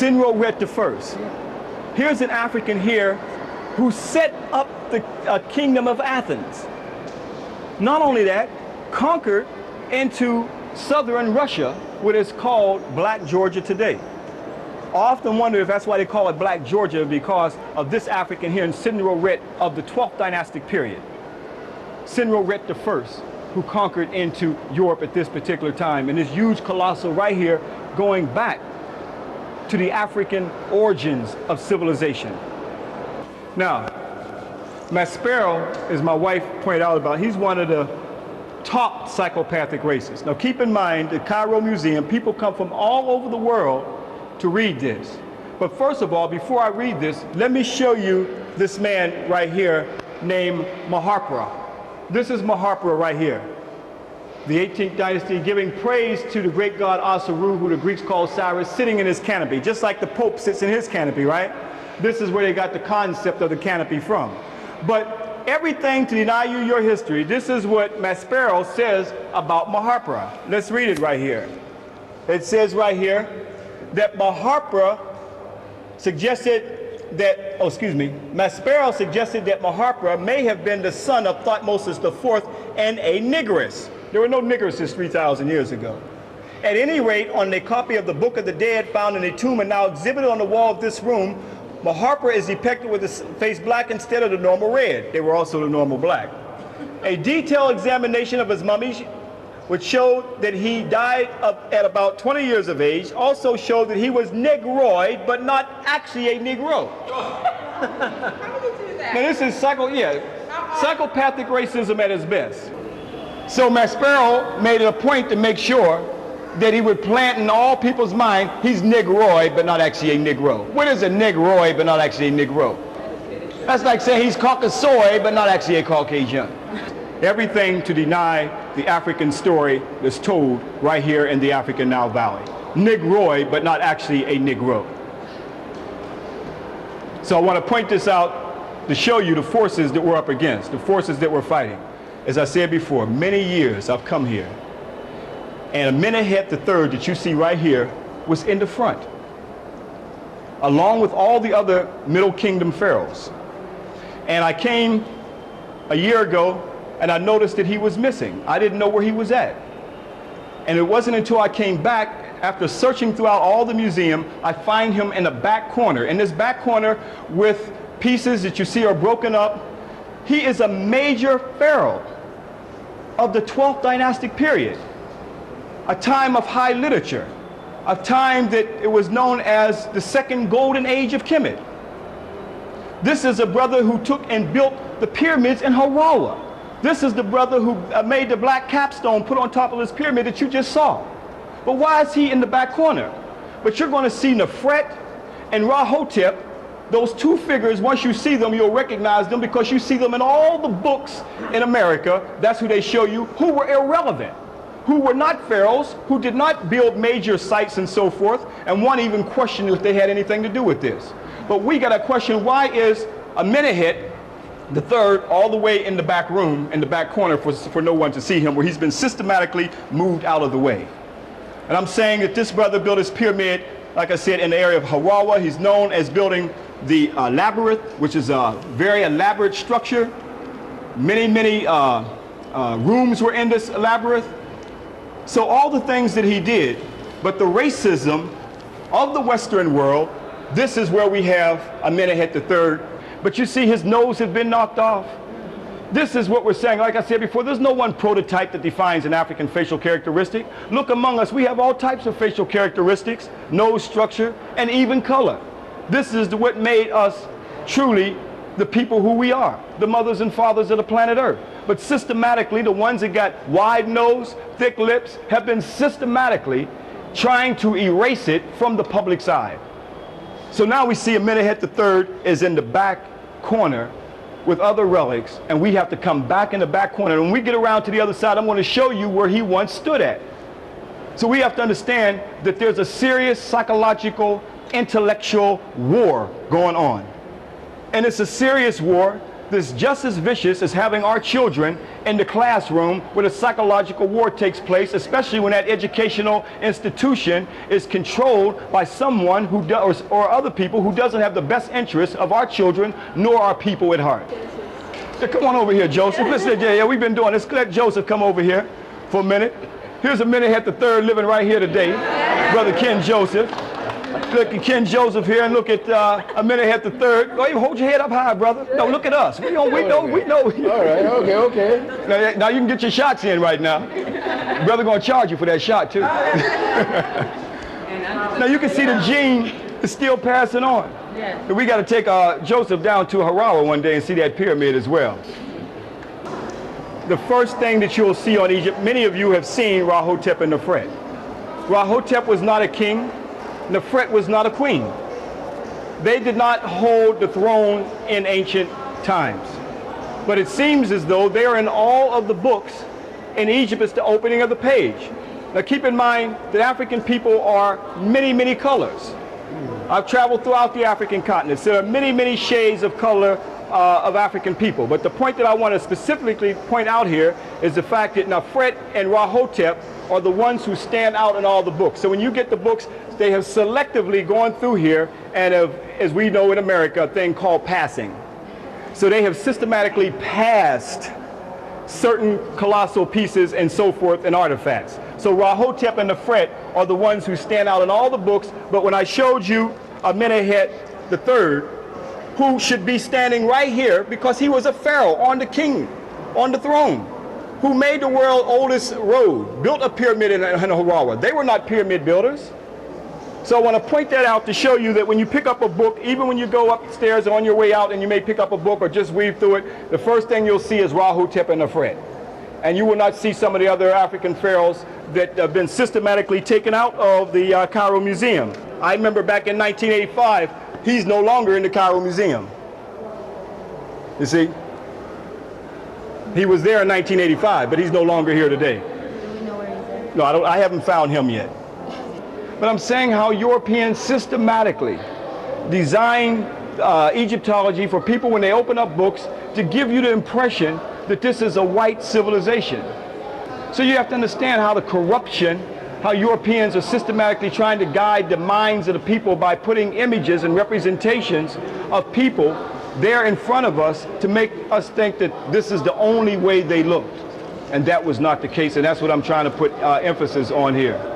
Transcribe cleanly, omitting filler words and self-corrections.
Red I. Here's an African here who set up the kingdom of Athens. Not only that, conquered into southern Russia, what is called Black Georgia today. I often wonder if that's why they call it Black Georgia, because of this African here in Red of the 12th dynastic period. Red I, who conquered into Europe at this particular time, and this huge colossal right here going back to the African origins of civilization. Now, Maspero, as my wife pointed out about, he's one of the top psychopathic races. Now keep in mind, the Cairo Museum, people come from all over the world to read this. But first of all, before I read this, let me show you this man right here named Maharpura. This is Maharpura right here. The 18th dynasty, giving praise to the great god Osiris, who the Greeks call Cyrus, sitting in his canopy, just like the Pope sits in his canopy, right? This is where they got the concept of the canopy from. But everything to deny you your history, this is what Maspero says about Maharpura. Let's read it right here. It says right here that Maharpura suggested that, Maspero suggested that Maharpura may have been the son of Thutmose IV and a negress. There were no negresses 3,000 years ago. At any rate, on a copy of the Book of the Dead found in a tomb and now exhibited on the wall of this room, Maharpura is depicted with his face black instead of the normal red. They were also the normal black. A detailed examination of his mummy, which showed that he died at about 20 years of age, also showed that he was negroid, but not actually a Negro. How would you do that? Now this is psychopathic racism at its best. So Maspero made it a point to make sure that he would plant in all people's mind, he's negroid, but not actually a Negro. What is a negroid, but not actually a Negro? That's like saying he's Caucasoid, but not actually a Caucasian. Everything to deny the African story that's told right here in the African Nile Valley. Negroid, but not actually a Negro. So I want to point this out to show you the forces that we're up against, the forces that we're fighting. As I said before, many years I've come here, and Amenhotep III that you see right here was in the front, along with all the other Middle Kingdom pharaohs. And I came a year ago and I noticed that he was missing. I didn't know where he was at. And it wasn't until I came back, after searching throughout all the museum, I find him in the back corner. In this back corner with pieces that you see are broken up. He is a major pharaoh of the 12th dynastic period, a time of high literature, a time that it was known as the second golden age of Eqypt. This is a brother who took and built the pyramids in Hawara. This is the brother who made the black capstone put on top of this pyramid that you just saw. But why is he in the back corner? But you're going to see Nefret and Rahotep. Those two figures, once you see them, you'll recognize them because you see them in all the books in America. That's who they show you, who were irrelevant, who were not pharaohs, who did not build major sites and so forth, and one even questioned if they had anything to do with this. But we got to question, why is Amenhotep III all the way in the back room, in the back corner for no one to see him, where he's been systematically moved out of the way? And I'm saying that this brother built his pyramid, like I said, in the area of Hawara. He's known as building the labyrinth, which is a very elaborate structure. Many rooms were in this labyrinth. So all the things that he did, but the racism of the Western world, this is where we have Amenhotep III. But you see his nose had been knocked off. This is what we're saying. Like I said before, there's no one prototype that defines an African facial characteristic. Look among us, we have all types of facial characteristics, nose structure, and even color. This is what made us truly the people who we are, the mothers and fathers of the planet Earth. But systematically, the ones that got wide nose, thick lips, have been systematically trying to erase it from the public's eye. So now we see Amenhotep III is in the back corner with other relics, and we have to come back in the back corner. And when we get around to the other side, I'm going to show you where he once stood at. So we have to understand that there's a serious psychological, intellectual war going on. And it's a serious war that's just as vicious as having our children in the classroom where the psychological war takes place, especially when that educational institution is controlled by someone who does, or other people who doesn't have the best interests of our children nor our people at heart. Yeah, come on over here, Joseph. Listen, yeah, we've been doing this. Let Joseph come over here for a minute. Here's Amenemhat III living right here today, Brother Ken Joseph. Look at Ken Joseph here and look at Amenemhat III. Go ahead, hold your head up high, brother. No, look at us. We know. All right, okay. Now you can get your shots in right now. Brother gonna charge you for that shot too. Now you can see the gene is still passing on. Yes. We got to take Joseph down to Harawa one day and see that pyramid as well. The first thing that you'll see on Egypt, many of you have seen Rahotep and Nefret. Rahotep was not a king. Nefret was not a queen. They did not hold the throne in ancient times. But it seems as though they are in all of the books in Egypt. It's the opening of the page. Now keep in mind that African people are many, many colors. I've traveled throughout the African continent. There are many, many shades of color of African people. But the point that I want to specifically point out here is the fact that Nefret and Rahotep are the ones who stand out in all the books. So when you get the books, they have selectively gone through here and have, as we know in America, a thing called passing. So they have systematically passed certain colossal pieces and so forth and artifacts. So Rahotep and Nefret are the ones who stand out in all the books, but when I showed you Amenemhat III, who should be standing right here because he was a pharaoh on the throne, who made the world's oldest road, built a pyramid in Harawa. They were not pyramid builders. So I want to point that out to show you that when you pick up a book, even when you go upstairs on your way out and you may pick up a book or just weave through it, the first thing you'll see is Rahotep and Nefret. And you will not see some of the other African pharaohs that have been systematically taken out of the Cairo Museum. I remember back in 1985, he's no longer in the Cairo Museum. You see? He was there in 1985, but he's no longer here today. Do we know where he's at? No, I haven't found him yet. But I'm saying how Europeans systematically design Egyptology for people when they open up books to give you the impression that this is a white civilization. So you have to understand how the corruption, how Europeans are systematically trying to guide the minds of the people by putting images and representations of people there in front of us to make us think that this is the only way they looked. And that was not the case, and that's what I'm trying to put emphasis on here.